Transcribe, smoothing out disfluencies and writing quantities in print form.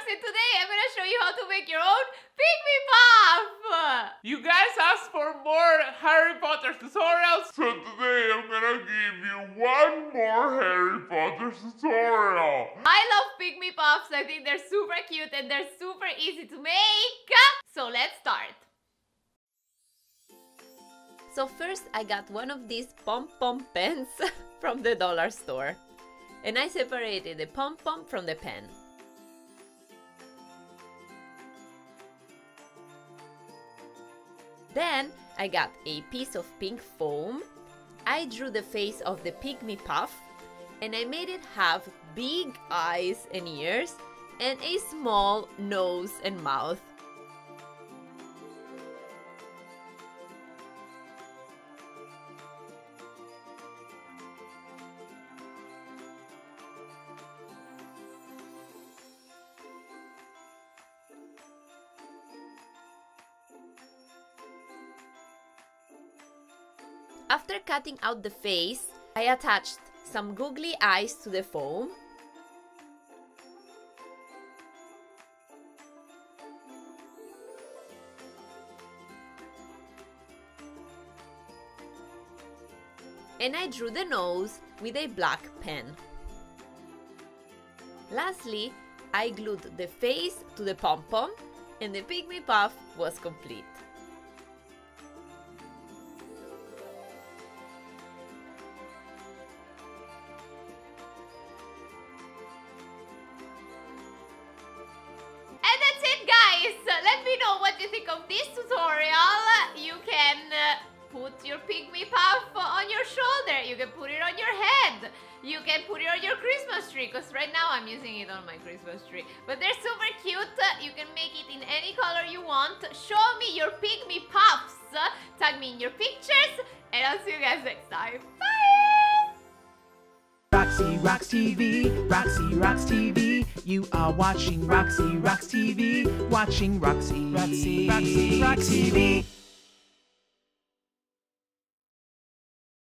and today I'm gonna show you how to make your own Pygmy puff! You guys asked for more Harry Potter tutorials, so today I'm gonna give you one more Harry Potter tutorial. I love Pygmy puffs, I think they're super cute and they're super easy to make. So let's start. So first I got one of these pom-pom pens from the dollar store. And I separated the pom-pom from the pen. Then I got a piece of pink foam. I drew the face of the Pygmy puff and I made it have big eyes and ears and a small nose and mouth. After cutting out the face, I attached some googly eyes to the foam. And I drew the nose with a black pen. Lastly, I glued the face to the pom-pom and the Pygmy puff was complete. Let me know what you think of this tutorial. You can put your Pygmy puff on your shoulder. You can put it on your head. You can put it on your Christmas tree, because right now I'm using it on my Christmas tree. But they're super cute. You can make it in any color you want. Show me your Pygmy puffs. Tag me in your pictures. And I'll see you guys next time. Bye! Roxyrockstv, you are watching Roxyrockstv, watching Roxyrockstv.